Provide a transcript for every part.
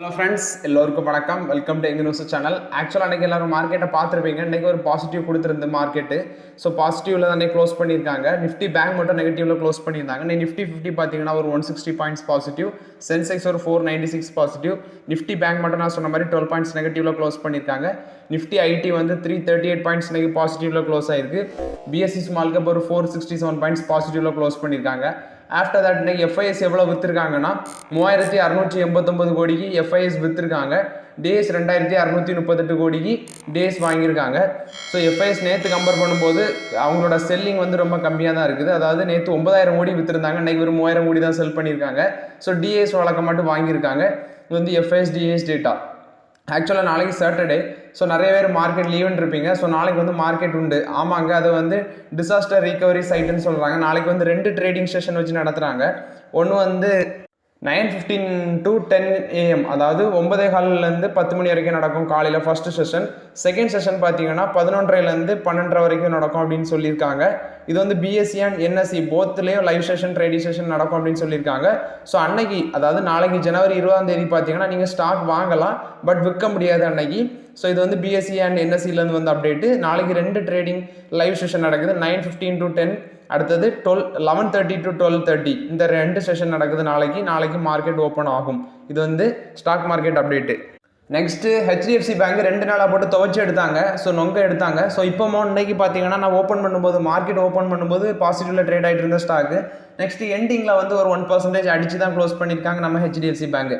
Hello friends, எல்லோருக்கும் வணக்கம். Welcome to எங்க நியூஸ் சேனல். ஆக்சுவலாக அன்றைக்கி எல்லாரும் மார்க்கெட்டை பார்த்துருப்பீங்க. இன்றைக்கி ஒரு பாசிட்டிவ் கொடுத்துருந்து மார்க்கெட்டு. ஸோ பாசிட்டிவில் தான் க்ளோஸ் பண்ணியிருக்காங்க. நிஃப்டி பேங்க் மட்டும் நெகட்டிவில் க்ளோஸ் பண்ணியிருந்தாங்க. நிஃப்டி 50 பார்த்தீங்கன்னா ஒரு 160 பாயிண்ட்ஸ் பாசிட்டிவ், சென்செக்ஸ் ஒரு 496 பாசிட்டிவ். நிஃப்டி பேங்க் மட்டும் நான் சொன்ன மாதிரி 12 பாயிண்ட்ஸ் நெகட்டிவில் க்ளோஸ் பண்ணியிருக்காங்க. நிஃப்டி ஐடி வந்து 338 பாயிண்ட்ஸ் பாசிட்டிவில் க்ளோஸ் ஆயிருக்கு. பிஎஸ்சி ஸ்மால் கேப் ஒரு 467 பாயிண்ட்ஸ் பாசிட்டிவில் க்ளோஸ் பண்ணியிருக்காங்க. ஆஃப்டர் தட் இன்னைக்கு எஃப்ஐஎஸ் எவ்வளோ விற்றுருக்காங்கன்னா 3689 கோடிக்கு எஃப்ஐஎஸ் விற்றுருக்காங்க. டேஸ் 2638 கோடிக்கு டேஸ் வாங்கியிருக்காங்க. ஸோ எஃப்ஐஎஸ் நேற்று கம்பேர் பண்ணும்போது அவங்களோட செல்லிங் வந்து ரொம்ப கம்மியாக தான் இருக்குது. அதாவது நேற்று 9000 கோடி விற்றுருந்தாங்க, இன்றைக்கி ஒரு 3000 கோடி தான் செல் பண்ணியிருக்காங்க. ஸோ டிஎஸ் வழக்கம் மட்டும் வாங்கியிருக்காங்க. இது வந்து எஃப்ஐஎஸ் டிஎஸ் டேட்டா. ஆக்சுவலாக நாளைக்கு சாட்டர்டே, ஸோ நிறைய பேர் மார்க்கெட் லீவுன்னு இருப்பீங்க. ஸோ நாளைக்கு வந்து மார்க்கெட் உண்டு. ஆமாங்க, அது வந்து டிசாஸ்டர் ரிகவரி சைட்டுன்னு சொல்கிறாங்க. நாளைக்கு வந்து 2 ட்ரேடிங் செஷன் வச்சு நடத்துகிறாங்க. ஒன்று வந்து 9:15 to 10 AM, அதாவது 9:15 10 மணி வரைக்கும் நடக்கும் காலையில் ஃபர்ஸ்ட் செஷன். செகண்ட் செஷன் பார்த்தீங்கன்னா 11:30 12:30 வரைக்கும் நடக்கும் அப்படின்னு சொல்லியிருக்காங்க. இது வந்து பிஎஸ்சி அண்ட் என்எஸ்சி போத்துலேயும் லைவ் செஷன் ட்ரேடிங் செஷன் நடக்கும் அப்படின்னு சொல்லியிருக்காங்க. ஸோ அன்னைக்கு, அதாவது நாளைக்கு ஜனவரி 20 பார்த்தீங்கன்னா நீங்கள் ஸ்டாக் வாங்கலாம், பட் விற்க முடியாது அன்னைக்கு. ஸோ இது வந்து பிஎஸ்சி அண்ட் என்எஸ்சிலேருந்து வந்து அப்டேட்டு. நாளைக்கு 2 ட்ரேடிங் லைவ் செஷன் நடக்குது. 9:15 to 10, அடுத்தது 11:30 to 12:30. இந்த 2 செஷன் நடக்குது நாளைக்கு மார்க்கெட் ஓப்பன் ஆகும். இது வந்து stock market update. Next HDFC bank 2 நாளாக போட்டு துவச்சி எடுத்தாங்க. ஸோ நொங்க எடுத்தாங்க. ஸோ இப்போ இன்னைக்கு பார்த்தீங்கன்னா நான் மார்க்கெட் ஓப்பன் பண்ணும்போது பாசிட்டிவில் ட்ரேட் ஆகிட்டு இருந்த ஸ்டாக்கு நெக்ஸ்ட்டு எண்டிங்கில் வந்து ஒரு 1% அடிச்சு தான் க்ளோஸ் பண்ணியிருக்காங்க நம்ம ஹெச்டிஎஃப்சி பேங்க்.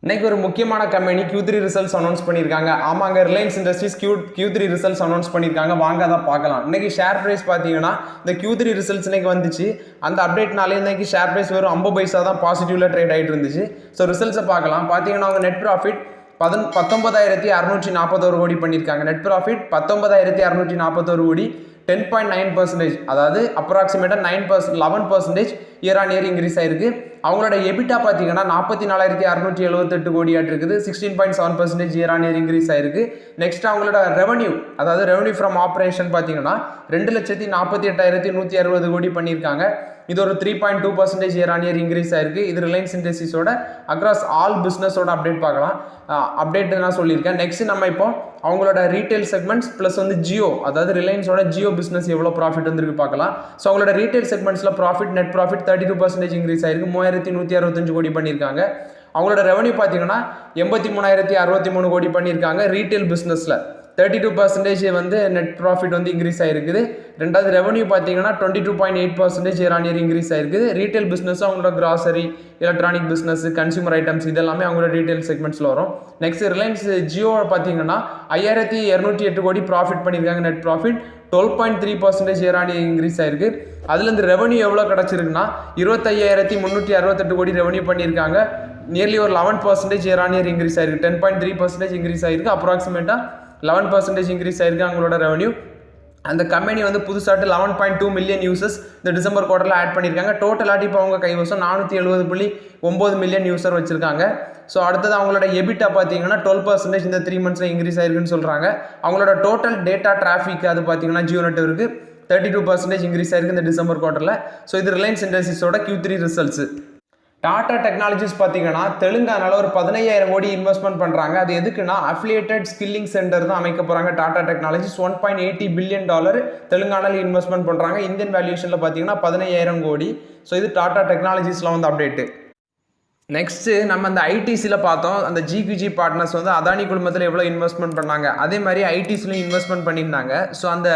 இன்னைக்கு ஒரு முக்கியமான கம்பெனி Q3 ரிசல்ட்ஸ் அனௌன்ஸ் பண்ணியிருக்காங்க. ஆமாங்க, Reliance industries Q3 results announce பண்ணியிருக்காங்க. வாங்க தான் பார்க்கலாம். இன்னைக்கு ஷேர் ப்ரைஸ் பார்த்தீங்கன்னா இந்த Q3 ரிசல்ட்ஸ் இன்னைக்கு வந்துச்சு. அந்த அப்டேட்னாலே இன்னைக்கு ஷேர் ப்ரைஸ் வெறும் 50 பைசா தான் பாசிட்டிவ்ல ட்ரேட் ஆகிட்டு இருந்துச்சு. ஸோ ரிசல்ட்ஸை பார்க்கலாம். பார்த்தீங்கன்னா அவங்க நெட் ப்ராஃபிட் 19,641 கோடி பண்ணியிருக்காங்க. நெட் ப்ராஃபிட் 19,641 கோடி, 10.9%, அதாவது அப்ராக்சிமேட்டாக 11% இயர் ஆன் இயர் இன்க்ரீஸ் ஆயிருக்கு. அவங்களோட எபிட்டா பார்த்தீங்கன்னா 44,678 கோடியாட்டு இருக்குது, 16.7% இயர் ஆன் இயர் இன்க்ரீஸ் ஆயிருக்கு. நெக்ஸ்ட் அவங்களோட ரெவன்யூ, அதாவது ரெவன்யூ ஃப்ரம் ஆப்ரேஷன் பார்த்தீங்கன்னா 2,48,160 கோடி பண்ணியிருக்காங்க. இது ஒரு 3.2% இயர் ஆன் இயர் இன்க்ரீஸ் ஆயிருக்கு. இது ரிலையன்ஸ் இண்டஸ்ட்ரீஸோட அக்ராஸ் ஆல் பிஸ்னஸோட அப்டேட் பார்க்கலாம். அப்டேட் நான் சொல்லியிருக்கேன். நெக்ஸ்ட் நம்ம இப்போ அவங்களோட ரீட்டைல் செக்மெண்ட்ஸ் ப்ளஸ் வந்து ஜியோ, அதாவது ரிலையன்ஸோட ஜியோ பிஸ்னஸ் எவ்வளோ ப்ராஃபிட் வந்துருக்கு பார்க்கலாம். ஸோ அவங்களோட ரீட்டைல் செக்மெண்ட்ஸில் ப்ராஃபிட், நெட் ப்ராஃபிட் 32% இன்க்ரீஸ் ஆயிருக்கு, 3,165 கோடி பண்ணியிருக்காங்க. அவங்களோட ரெவன்யூ பார்த்தீங்கன்னா 83,063 கோடி பண்ணியிருக்காங்க. ரீட்டைல் பிஸ்னஸில் 32% வந்து நெட் ப்ராஃபிட் வந்து இன்க்ரீஸ் ஆயிருக்குது. ரெண்டாவது ரெவன்யூ பார்த்தீங்கன்னா 22.8% இயர் ஆன் இயர் இன்க்ரீஸ் ஆயிருக்குது. ரீட்டைல் பிஸ்னஸ் அவங்களோட grocery, electronic business, consumer items இதெல்லாமே அவங்களோட ரீட்டைல் செக்மெண்ட்ஸில் வரும். நெக்ஸ்ட் ரிலையன்ஸ் ஜியோ பார்த்தீங்கன்னா 5,208 கோடி ப்ராஃபிட் பண்ணியிருக்காங்க. Net profit 12.3% year on year increase ஆயிருக்கு. அதுலேருந்து ரெவன்யூ எவ்வளோ கிடச்சிருக்குன்னா 25,368 கோடி ரெவன்யூ பண்ணியிருக்காங்க. நியர்லி ஒரு 11% இயர் ஆன் இயர் இன்க்ரீஸ் ஆயிருக்கு. 10.3% இன்க்ரீஸ் ஆயிருக்கு. அப்ராக்சிமேட்டாக 11% இன்க்ரீஸ் ஆயிருக்கு அவங்களோட ரெவன்யூ. அந்த கம்பெனி வந்து புதுசாட்டு 11.2 மில்லியன் யூசர்ஸ் இந்த டிசம்பர் குவார்ட்டரில் ஆட் பண்ணியிருக்காங்க. டோட்டலாட்டி இப்போ அவங்க கைவசம் 470.9 மில்லியன் யூசர் வச்சிருக்காங்க. ஸோ அடுத்தது அவங்களோட எபிட்டா பார்த்தீங்கன்னா 12% இந்த 3 மந்த்ஸில் இன்க்ரீஸ் ஆயிருக்குன்னு சொல்கிறாங்க. அவங்களோட டோட்டல் டேட்டா டிராஃபிக் அது பார்த்தீங்கன்னா ஜியோ நெட்வொர்க்கு 32% இன்க்ரீஸ் ஆயிருக்கு இந்த டிசம்பர் குவார்ட்டரில். ஸோ இது ரிலையன்ஸ் இண்டஸ்ட்ரீஸோட Q3 ரிசல்ட்ஸ். டாடா டெக்னாலஜிஸ் பார்த்தீங்கன்னா தெலுங்கானாவில் ஒரு 15,000 கோடி இன்வெஸ்ட்மெண்ட் பண்ணுறாங்க. அது எதுக்குன்னா அஃபிலியேட்டட் ஸ்கில்லிங் சென்டர் தான் அமைக்க போகிறாங்க. டாடா டெக்னாலஜிஸ் $1.80 பில்லியன் தெலுங்கானாவில் இன்வெஸ்ட்மெண்ட் பண்ணுறாங்க. இந்தியன் வேல்யூஷனில் பார்த்தீங்கன்னா 15,000 கோடி. ஸோ இது டாடா டெக்னாலஜிஸில் வந்து அப்டேட்டு. நெக்ஸ்ட்டு நம்ம அந்த ஐடிசியில் பார்த்தோம், அந்த ஜிக்யூஜி பார்ட்னர்ஸ் வந்து அதானி குழுமத்தில் எவ்வளோ இன்வெஸ்ட்மெண்ட் பண்ணாங்க, அதே மாதிரி ஐடிசிலையும் இன்வெஸ்ட்மெண்ட் பண்ணியிருந்தாங்க. ஸோ அந்த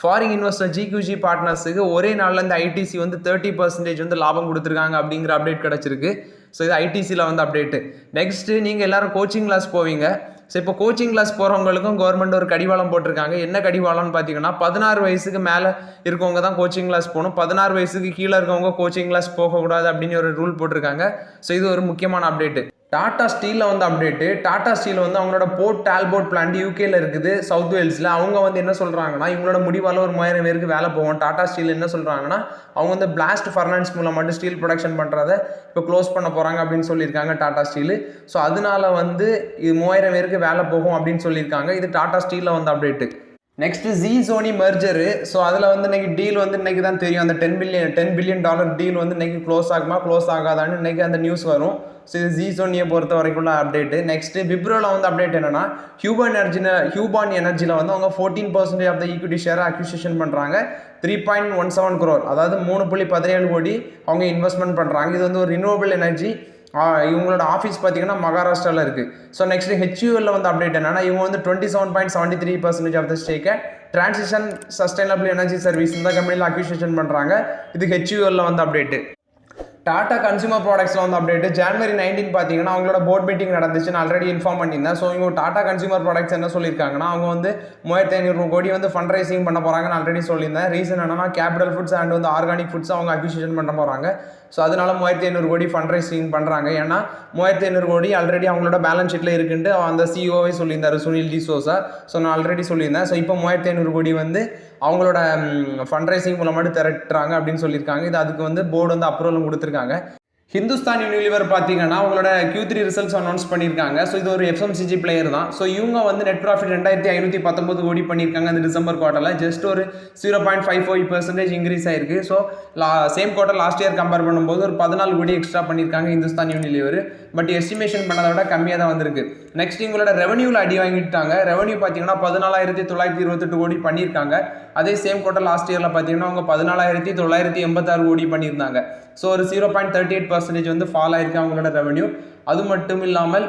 ஃபாரின் இன்வெஸ்டர் ஜிக்யூஜி பார்ட்னர்ஸுக்கு ஒரே நாளில் இந்த ஐடிசி வந்து 30% வந்து லாபம் கொடுத்துருக்காங்க அப்படிங்கிற அப்டேட் கிடச்சிருக்கு. ஸோ இது ஐடிசியில் வந்து அப்டேட்டு. நெக்ஸ்ட்டு நீங்கள் எல்லோரும் கோச்சிங் கிளாஸ் போவீங்க. ஸோ இப்போ கோச்சிங் கிளாஸ் போகிறவங்களுக்கும் கவர்மெண்ட் ஒரு கடிவாளம் போட்டிருக்காங்க. என்ன கடிவாளம்னு பார்த்தீங்கன்னா 16 வயசுக்கு மேலே இருக்கவங்க தான் கோச்சிங் கிளாஸ் போகணும், 16 வயசுக்கு கீழே இருக்கவங்க கோச்சிங் கிளாஸ் போகக்கூடாது அப்படின்னு ஒரு ரூல் போட்டிருக்காங்க. ஸோ இது ஒரு முக்கியமான அப்டேட்டு. டாடா ஸ்டீலில் வந்து அப்டேட்டு. டாடா ஸ்டீல் வந்து அவங்களோட போர்ட் டால்போர்ட் பிளான்ட் யூகேல இருக்குது, சவுத் வேல்ஸில். அவங்க வந்து என்ன சொல்கிறாங்கன்னா இவங்களோட முடிவால் ஒரு 3000 பேருக்கு வேலை போகும். டாடா ஸ்டீல் என்ன சொல்கிறாங்கன்னா அவங்க வந்து பிளாஸ்ட் ஃபர்னன்ஸ் மூலம் மட்டும் ஸ்டீல் ப்ரொடக்ஷன் பண்ணுறத இப்போ க்ளோஸ் பண்ண போகிறாங்க அப்படின்னு சொல்லியிருக்காங்க டாடா ஸ்டீல். ஸோ அதனால வந்து இது 3000 பேருக்கு வேலை போகும் அப்படின்னு சொல்லியிருக்காங்க. இது டாடா ஸ்டீலில் வந்து அப்டேட்டு. Next Sony மெர்ஜரு. ஸோ அதில் வந்து இன்னைக்கு டீல் வந்து இன்னைக்கு தான் தெரியும். அந்த $10 billion டீல் வந்து இன்னைக்கு க்ளோஸ் ஆகுமா க்ளோஸ் ஆகாதான்னு இன்னைக்கு அந்த நியூஸ் வரும். ஸோ இது Sonyயை பொறுத்த வரைக்குள்ள அப்டேட்டு. நெக்ஸ்ட் விப்ரோவில் வந்து அப்டேட் என்னன்னா ஹியூபான் எனர்ஜியில் வந்து அவங்க 14% ஆஃப் த ஈக்விட்டி ஷேரை அக்யூசிஷன் பண்ணுறாங்க. 3.17 crore, அதாவது 3.17 கோடி அவங்க இன்வெஸ்ட்மெண்ட் பண்ணுறாங்க. இது வந்து ஒரு ரினியூவபிள் எனர்ஜி. இவங்களோட ஆஃபீஸ் பார்த்தீங்கன்னா மகாராஷ்டிராவில் இருக்குது. ஸோ நெக்ஸ்ட் HUL வந்து அப்டேட் என்னன்னா இவங்க வந்து 27.73% ஆஃப் த ஸ்டேக்கை டிரான்சிஷன் சஸ்டைனபிள் எனர்ஜி சர்வீஸ் இந்த கம்பெனியில் அக்யூசிஷன் பண்ணுறாங்க. இது HUL வந்து அப்டேட்டு. டாடா கன்சூமர் ப்ராடக்ட்ஸில் வந்து அப்டேட்டு. January 19 பார்த்தீங்கன்னா அவங்களோட போர்ட் மீட்டிங் நடந்துச்சு. நான் ஆல்ரெடி இன்ஃபார்ம் பண்ணியிருந்தேன். ஸோ இவங்க டாடா கன்சூமர் ப்ராடக்ட்ஸ் என்ன சொல்லியிருக்காங்கன்னா அவங்க வந்து 3500 கோடி வந்து ஃபண்ட் ரைசிங் பண்ண போகிறாங்கன்னு ஆல்ரெடி சொல்லியிருந்தேன். ரீசன் என்னன்னா கேபிட்டல் ஃபுட்ஸ் அண்ட் வந்து ஆர்கானிக் ஃபுட்ஸ் அவங்க அக்யூசிஷன் பண்ண போகிறாங்க. ஸோ அதனால 3500 கோடி ஃபண்ட் ரைசிங் பண்ணுறாங்க. ஏன்னா 3500 கோடி ஆல்ரெடி அவங்களோட பேலன்ஸ் ஷீட்டில் இருக்குன்ட்டு அந்த சிஓவே சொல்லியிருந்தார், சுனில் டிசோசா. ஸோ நான் ஆல்ரெடி சொல்லியிருந்தேன். ஸோ இப்போ 3500 கோடி வந்து அவங்களோட ஃபண்ட் ரைசிங் மூலமாட்டு திரட்டுறாங்க அப்படின்னு சொல்லியிருக்காங்க. இது அதுக்கு வந்து போர்டு வந்து அப்ரூவலும் கொடுத்துருக்காங்க. ஹிந்துஸ்தான் யூனிலிவர் பார்த்தீங்கன்னா அவங்களோட Q3 ரிசல்ட்ஸ் அனௌன்ஸ் பண்ணியிருக்காங்க. ஸோ இது ஒரு FMCG பிளேயர் தான். ஸோ இவங்க வந்து நெட் ப்ராஃபிட் 2519 கோடி பண்ணியிருக்காங்க அந்த டிசம்பர் குவார்ட்டரில். ஜஸ்ட் ஒரு 0.55% இன்க்ரீஸ் ஆயிருக்கு. So same quarter last year compare பண்ணும்போது ஒரு 14 கோடி எக்ஸ்ட்ரா பண்ணியிருக்காங்க ஹிந்துஸ்தான் யூனிலிவர். பட் எஸ்டிமேஷன் பண்ணதை விட கம்மியாக தான் வந்திருக்கு. நெக்ஸ்ட் இவங்களோட ரெவன்யூவில் அடி வாங்கிட்டாங்க. ரெவன்யூ பார்த்தீங்கன்னா 14,928 கோடி பண்ணியிருக்காங்க. அதே சேம் குவார்ட்டர் லாஸ்ட் இயரில் பார்த்தீங்கன்னா அவங்க 14,986 கோடி பண்ணியிருந்தாங்க. ஸோ ஒரு 0.38% வந்து ஃபால் ஆயிருக்கு அவங்களோட ரெவன்யூ. அது மட்டும் இல்லாமல்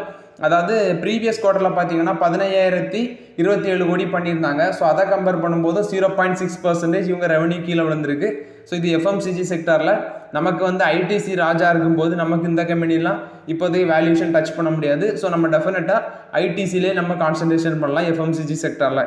அதாவது ப்ரீவியஸ் குவார்ட்டரில் பார்த்தீங்கன்னா 15,027 கோடி பண்ணியிருந்தாங்க. ஸோ அதை கம்பேர் பண்ணும்போது 0.6% இவங்க ரெவன்யூ கீழே விழுந்திருக்கு. ஸோ இது FMCG செக்டரில் நமக்கு வந்து ITC ராஜா இருக்கும்போது நமக்கு இந்த கம்பெனிலாம் இப்போதைக்கு வேல்யூஷன் டச் பண்ண முடியாது. ஸோ நம்ம டெஃபினட்டாக ITCலே நம்ம கான்சன்ட்ரேஷன் பண்ணலாம் FMCG செக்டரில்.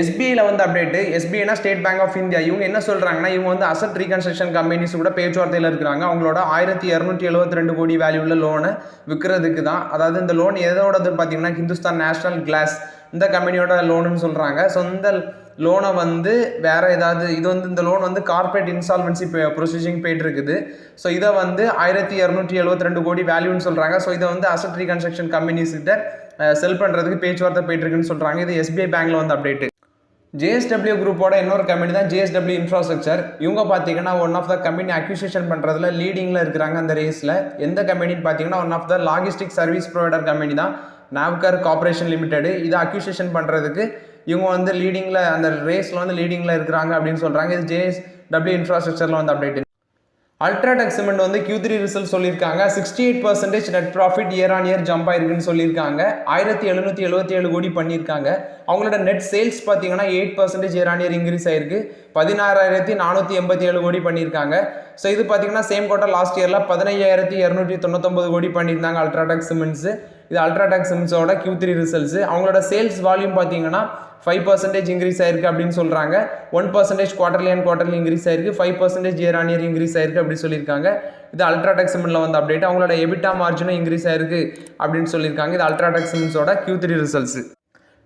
SBIயில் வந்து அப்டேட்டு. SBIனா ஸ்டேட் பேங்க் ஆஃப் இந்தியா. இவங்க என்ன சொல்கிறாங்கன்னா இவங்க வந்து அசட் ரீகன்ஸ்ட்ரக்ஷன் கம்பெனிஸ் கூட பேச்சுவார்த்தையில் இருக்கிறாங்க. அவங்களோட 1272 கோடி வேல்யூவில் லோனை விற்கிறதுக்கு தான். அதாவது இந்த லோன் எதோடது பார்த்தீங்கன்னா ஹிந்துஸ்தான் நேஷனல் கிளாஸ் இந்த கம்பெனியோட லோனுன்னு சொல்கிறாங்க. ஸோ இந்த லோனை வந்து வேறு ஏதாவது இது வந்து இந்த லோன் வந்து கார்பரேட் இன்சால்வன்சி ப்ரொசீஜிங் போயிட்டு இருக்குது. ஸோ இதை வந்து 1272 கோடி வேல்யூன்னு சொல்கிறாங்க. ஸோ இதை வந்து அசட் ரீகன்ஸ்ட்ரக்ஷன் கம்பெனிஸ்கிட்ட செல் பண்ணுறதுக்கு பேச்சுவார்த்தை போயிட்டு இருக்குன்னு சொல்கிறாங்க. இது SBI பேங்க்கில் வந்து அப்டேட்டு. JSW குரூப்போட இன்னொரு கம்பெனி தான் JSW இன்ஃப்ராஸ்ட்ரக்சர். இவங்க பார்த்தீங்கன்னா one of the company acquisition பண்ணுறதுல லீடிங்கில் இருக்கிறாங்க அந்த ரேஸில். எந்த கம்பெனின்னு பார்த்தீங்கன்னா one of the logistic service provider company தான் நாவ்கர் கார்பரேஷன் லிமிடெட். இதை அக்யூசிஷன் பண்ணுறதுக்கு இவங்க வந்து லீடிங்கில் அந்த ரேஸில் வந்து லீடிங்கில் இருக்கிறாங்க அப்படின்னு சொல்கிறாங்க. இது JSW இன்ஃப்ராஸ்ட்ரக்சரில் வந்து அப்டேட். அல்ட்ராடெக் சிமெண்ட் வந்து Q3 ரிசல்ட் சொல்லியிருக்காங்க. 68% net profit year on year jump ஆயிருக்குன்னு சொல்லியிருக்காங்க. 1777 கோடி பண்ணியிருக்காங்க. அவங்களோட நெட் சேல்ஸ் பார்த்தீங்கன்னா 8% இயர் ஆன் இயர் இன்க்ரீஸ் ஆயிருக்கு. 16,487 கோடி பண்ணியிருக்காங்க. ஸோ இது பார்த்தீங்கன்னா சேம் குவார்ட்டர் லாஸ்ட் இயரில் 15,299 கோடி பண்ணியிருந்தாங்க அல்ட்ராடெக் சிமெண்ட்ஸு. இது அல்ட்ராடெக் சிமெண்ட்ஸோட Q3 ரிசல்ட்ஸ். அவங்களோட சேல்ஸ் வால்யூம் பார்த்தீங்கன்னா 5% இன்க்ரீஸ் ஆயிருக்கு அப்படின்னு சொல்கிறாங்க. 1% குவார்டர்லி அண்ட் குவார்டர்லி இன்க்ரீஸ் ஆயிருக்கு. 5% இயர் ஆன் இயர் இன்க்ரீஸ் ஆயிருக்கு அப்படின்னு சொல்லியிருக்காங்க. இது அல்ட்ராடெக் சிமெண்ட்ல வந்து அப்டேட். அவங்களோட EBITDA மார்ஜினும் இன்க்ரீஸ் ஆயிருக்கு அப்படின்னு சொல்லியிருக்காங்க. இது அல்ட்ராடெக் சிமெண்ட்ஸோட Q3 ரிசல்ட்ஸ்.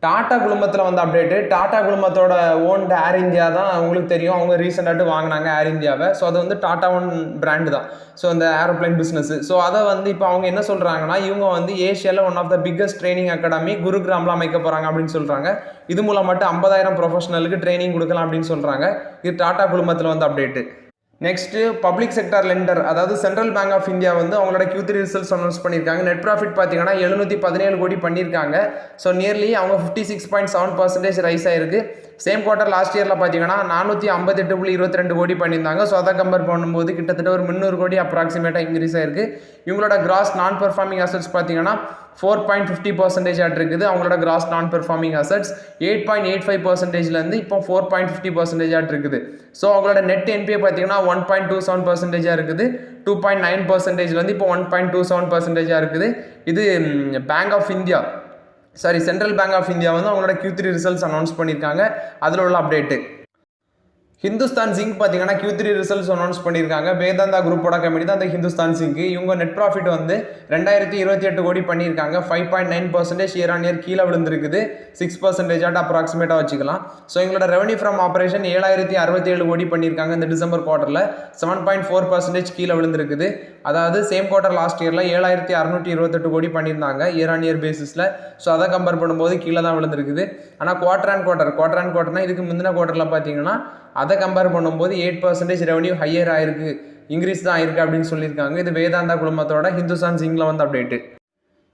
டாடா குழுமத்தில் வந்து அப்டேட்டு. டாடா குழுமத்தோட ஓன்டு ஏர் இந்தியா தான் உங்களுக்கு தெரியும். அவங்க ரீசெண்டாக வாங்கினாங்க ஏர் இந்தியாவை. ஸோ அது வந்து டாடா ஒன் பிராண்டு தான். ஸோ அந்த ஏரோப்ளைன் பிஸ்னஸ். ஸோ அதை வந்து இப்போ அவங்க என்ன சொல்கிறாங்கன்னா இவங்க வந்து ஏஷியாவில் one of the biggest training academy குருகிராமில் அமைக்க போகிறாங்க அப்படின்னு சொல்கிறாங்க. இது மூலம் மட்டும் 50,000 ப்ரொஃபஷனலுக்கு ட்ரைனிங் கொடுக்கலாம் அப்படின்னு சொல்கிறாங்க. இது டாடா குழுமத்தில் வந்து update. Next public sector lender அதாவது சென்ட்ரல் பேங்க் ஆஃப் இந்தியா வந்து அவங்களோட Q3 ரிசல்ட்ஸ் அனௌன்ஸ் பண்ணியிருக்காங்க. நெட் ப்ராஃபிட் பார்த்தீங்கன்னா 717 கோடி பண்ணியிருக்காங்க. ஸோ நியர்லி அவங்க 56.7% ரைஸ் ஆயிருக்கு. சேம் குவார்ட்டர் லாஸ்ட் இயரில் பார்த்தீங்கன்னா 458.22 கோடி பண்ணியிருந்தாங்க. ஸோ அதை கம்பேர் பண்ணும்போது கிட்டத்தட்ட ஒரு 300 கோடி அப்ராக்சிமேட்டாக இன்க்ரீஸ் ஆயிருக்கு. இவங்களோட கிராஸ் நான் பெர்ஃபார்மிங் அசட்ஸ் பார்த்தீங்கன்னா 4.50% ஆட் இருக்குது. அவங்களோட கிராஸ் நான் பெர்ஃபார்மிங் அசட்ஸ் 8.85%லேருந்து இப்போ 4.50% ஆட் இருக்குது. ஸோ அவங்களோட நெட் NPA பார்த்தீங்கன்னா 1.27% இருக்குது. 2.9%லேருந்து இப்போ 1.27% இருக்குது. இது bank of India central bank of India வந்து அவங்களோட Q3 ரிசல்ட்ஸ் அனௌன்ஸ் பண்ணியிருக்காங்க. அதில் உள்ள அப்டேட்டு. ஹிந்துஸ்தான் ஜிங்க் பார்த்தீங்கன்னா Q3 ரிசல்ட்ஸ் அனௌன்ஸ் பண்ணியிருக்காங்க. வேதாந்தா குரூப்போட கம்பெனி தான் அந்த ஹிந்துஸ்தான் ஜிங்க். இவங்க நெட் ப்ராஃபிட் வந்து 2028 கோடி பண்ணியிருக்காங்க. 5.9% இயர் ஆன் இயர் கீழே விழுந்திருக்குது. 6% அப்ராக்சிமேட்டாக வச்சுக்கலாம். ஸோ எங்களோட ரெவன்யூ ஃப்ரம் ஆப்ரேஷன் 7067 கோடி பண்ணியிருக்காங்க இந்த டிசம்பர் குவார்ட்டரில். 7.4% கீழே விழுந்திருக்குது. அதாவது சேம் குவார்ட்டர் லாஸ்ட் இயரில் 7628 கோடி பண்ணியிருந்தாங்க இயர் ஆன் இயர் பேசிஸில். ஸோ அதை கம்பேர் பண்ணும்போது கீழே தான் விழுந்திருக்குது. ஆனால் குவார்டர் அண்ட் குவார்ட்டர்னா இதுக்கு முந்தின குவார்ட்டரில் பார்த்தீங்கன்னா அதை கம்பேர் பண்ணும்போது 8% ரெவன்யூ ஹையர் ஆயிருக்கு, இன்க்ரீஸ் தான் ஆயிருக்கு அப்படின்னு சொல்லியிருக்காங்க. இது வேதாந்தா குழுமத்தோட ஹிந்துஸ்தான் ஜிங்கில் வந்து அப்டேட்டு.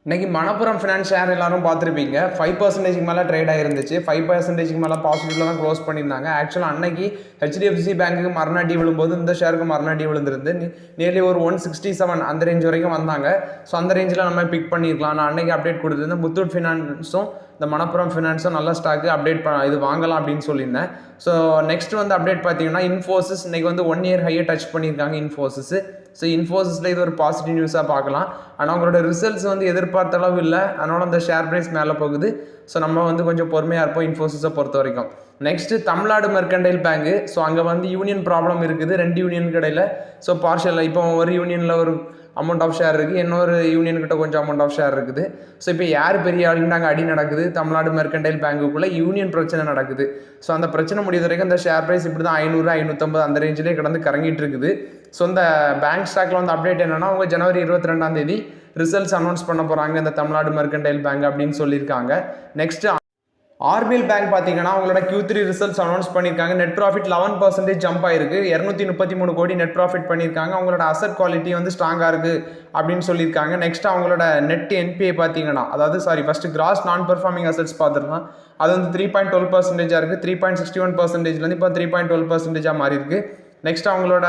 இன்னைக்கு மணப்புரம் ஃபினான்ஸ் ஷேர் எல்லாரும் பார்த்துருப்பீங்க. 5% மேலே ட்ரேட் ஆகிருந்துச்சு. 5% மேலே பாசிட்டிவ்ல தான் க்ளோஸ் பண்ணியிருந்தாங்க. ஆக்சுவலாக அன்னைக்கு HDFC பேங்க்குக்கு மறுநாடி விழும்போது இந்த ஷேருக்கு மறுநாடி விழுந்திருந்து நியர்லி ஒரு 167 அந்த ரேஞ்ச் வரைக்கும் வந்தாங்க. ஸோ அந்த ரேஞ்சில் நம்ம பிக் பண்ணியிருக்கலாம். நான் அன்னைக்கு அப்டேட் கொடுத்துருந்தேன். முத்தூட் ஃபினான்ஸும் இந்த மணப்புரம் ஃபினான்ஸும் நல்ல ஸ்டாக்கு அப்டேட் இது வாங்கலாம் அப்படின்னு சொல்லியிருந்தேன். ஸோ நெக்ஸ்ட் வந்து அப்டேட் பார்த்தீங்கன்னா இன்ஃபோசிஸ் இன்னைக்கு வந்து 1 இயர் ஹையை டச் பண்ணியிருக்காங்க இன்ஃபோசிஸ். ஸோ இன்ஃபோசிஸில் இது ஒரு பாசிட்டிவ் நியூஸாக பார்க்கலாம். ஆனால் அவங்களோட ரிசல்ட்ஸ் வந்து எதிர்பார்த்த அளவு இல்லை. அதனால் அந்த ஷேர் ப்ரைஸ் மேலே போகுது. ஸோ நம்ம வந்து கொஞ்சம் பொறுமையாக இருப்போம் இன்ஃபோசிஸை பொறுத்த வரைக்கும். Next Tamil Nadu mercantile bank. So அங்கே வந்து யூனியன் ப்ராப்ளம் இருக்குது 2 யூனியன் கடையில். ஸோ பார்ஷியல் இப்போ ஒரு யூனியனில் ஒரு அமௌண்ட் ஆஃப் ஷேர் இருக்குது, இன்னொரு யூனியன்கிட்ட கொஞ்சம் அமௌண்ட் ஆஃப் ஷேர் இருக்குது. ஸோ இப்போ யார் பெரிய ஆளுங்க அடி நடக்குது தமிழ்நாடு மெர்கண்டைல் பேங்குக்குள்ளே யூனியன் பிரச்சனை நடக்குது. ஸோ அந்த பிரச்சனை முடிய வரைக்கும் அந்த ஷேர் ப்ரைஸ் இப்படி தான் 500 550 அந்த ரேஞ்சிலே கிடந்து கறங்கிட்டு இருக்குது. ஸோ இந்த பேங்க் ஸ்டாக்ல வந்து அப்டேட் என்னன்னா அவங்க ஜனவரி 22 ரிசல்ட்ஸ் அனௌன்ஸ் பண்ண போகிறாங்க இந்த தமிழ்நாடு மெர்கண்டைல் பேங்க் அப்படின்னு சொல்லியிருக்காங்க. நெக்ஸ்ட் RBL பேங்க் பார்த்தீங்கன்னா அவங்களோட Q3 ரிசல்ட்ஸ் அனௌன்ஸ் பண்ணியிருக்காங்க. நெட் ப்ராஃபிட் 11% ஜம்ப் ஆயிருக்கு. 233 கோடி நெட் ப்ராஃபிட் பண்ணியிருக்காங்க. அவங்களோட அசட் குவாலிட்டி வந்து ஸ்ட்ராங்காக இருக்குது அப்படின்னு சொல்லியிருக்காங்க. நெக்ஸ்ட் அவங்களோட நெட் NPA பார்த்தீங்கன்னா ஃபர்ஸ்ட் கிராஸ் நான் பெர்ஃபார்மிங் அசட்ஸ் பார்த்துருந்தோம். அது வந்து 3.12% இருக்குது. 3.61% இப்போ 3.12% மாறி இருக்கு. நெக்ஸ்ட் அவங்களோட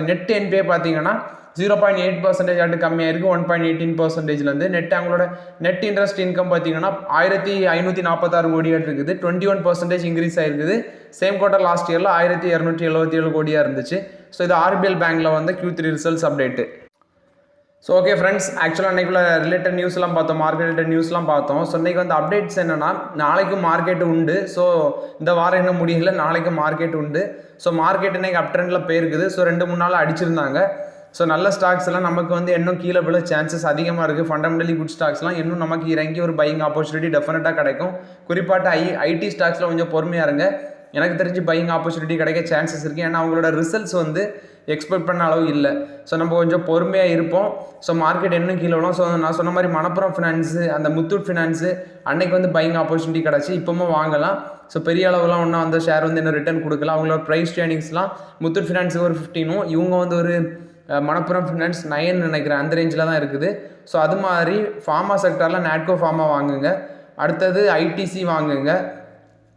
நெட் NPA பார்த்தீங்கன்னா 0.8% கம்மியாக இருக்குது. 1.18% நெட் அவங்களோட நெட் இன்ட்ரெஸ்ட் இன்கம் பார்த்தீங்கன்னா 1546 கோடியாக இருக்குது. 21% இன்க்ரீஸ் ஆகிருக்குது. சேம் குவார்ட்டர் லாஸ்ட் இயரில் 1277 கோடியாக இருந்துச்சு. ஸோ இது RBL பேங்க்கில் வந்து Q3 results update. So okay friends, ஆக்சுவலாக அன்றைக்குள்ள ரிலேட்டட் நியூஸ்லாம் பார்த்தோம், மார்க்கெட் ரிலேட்டட் நியூஸ்லாம் பார்த்தோம். ஸோ இன்றைக்கி வந்து அப்டேட்ஸ் என்னென்னா நாளைக்கும் மார்க்கெட் உண்டு. ஸோ இந்த வாரம் என்ன முடியல, நாளைக்கு மார்க்கெட் உண்டு. ஸோ மார்க்கெட் இன்றைக்கி அப் ட்ரெண்டில் போயிருக்குது. ஸோ 2-3 நாள் அடிச்சிருந்தாங்க. ஸோ நல்ல ஸ்டாக்ஸ் எல்லாம் நமக்கு வந்து இன்னும் கீழே விழ சான்சஸ் அதிகமாக இருக்குது. ஃபண்டமெண்டலி குட் ஸ்டாக்ஸ்லாம் இன்னும் நமக்கு இறங்கி ஒரு பையிங் ஆப்பர்ச்சுனிட்டி டெஃபினட்டாக கிடைக்கும். குறிப்பாட்ட ஐடி ஸ்டாக்ஸில் கொஞ்சம் பொறுமையாக இருங்க. எனக்கு தெரிஞ்சு பையிங் ஆப்பர்ச்சுனிட்டி கிடைக்க சான்சஸ் இருக்குது. ஏன்னா அவங்களோட ரிசல்ட்ஸ் வந்து எக்ஸ்பெக்ட் பண்ண அளவு இல்லை. ஸோ நம்ம கொஞ்சம் பொறுமையாக இருப்போம். ஸோ மார்க்கெட் இன்னும் கீழே விடும். ஸோ நான் சொன்ன மாதிரி மணப்புரம் ஃபினான்ஸு அந்த முத்தூட் ஃபினான்ஸு அன்னைக்கு வந்து பையிங் ஆப்பர்ச்சுனிட்டி கிடச்சி இப்போவும் வாங்கலாம். ஸோ பெரிய அளவுலாம் ஒன்றும் அந்த ஷேர் வந்து இன்னும் ரிட்டர்ன் கொடுக்கலாம். அவங்களோட ப்ரைஸ் ட்ரேடிங்ஸ்லாம் முத்தூட் ஃபினான்ஸுக்கு ஒரு 15, இவங்க வந்து ஒரு மணப்புரம் ஃபினான்ஸ் 9 நினைக்கிறேன் அந்த ரேஞ்சில் தான் இருக்குது. ஸோ அது மாதிரி ஃபார்மா செக்டரில் நாட்கோ ஃபார்மா வாங்குங்க. அடுத்தது ITC வாங்குங்க.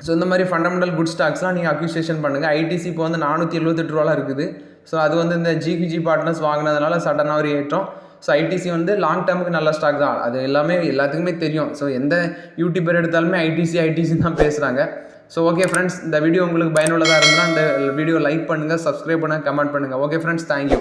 ஸோ இந்த மாதிரி ஃபண்டமெண்டல் குட் ஸ்டாக்ஸ்லாம் நீங்கள் அக்யூசியேஷன் பண்ணுங்கள். ITC இப்போ வந்து 478 ரூபாலாம் இருக்குது. ஸோ அது வந்து இந்த GQG பார்ட்னர்ஸ் வாங்கினதுனால சடனாக ஒரு ஏற்றம். ஸோ ITC வந்து லாங் டேர்முக்கு நல்ல ஸ்டாக் தான். அது எல்லாத்துக்குமே தெரியும். ஸோ எந்த யூடியூபர் எடுத்தாலுமே ITC தான் பேசுகிறாங்க. ஸோ ஓகே ஃப்ரெண்ட்ஸ், இந்த வீடியோ உங்களுக்கு பயனுள்ளதாக இருந்தால் இந்த வீடியோ லைக் பண்ணுங்கள், சப்ஸ்கிரைப் பண்ணுங்கள், கமெண்ட் பண்ணுங்கள். Okay friends, thank you.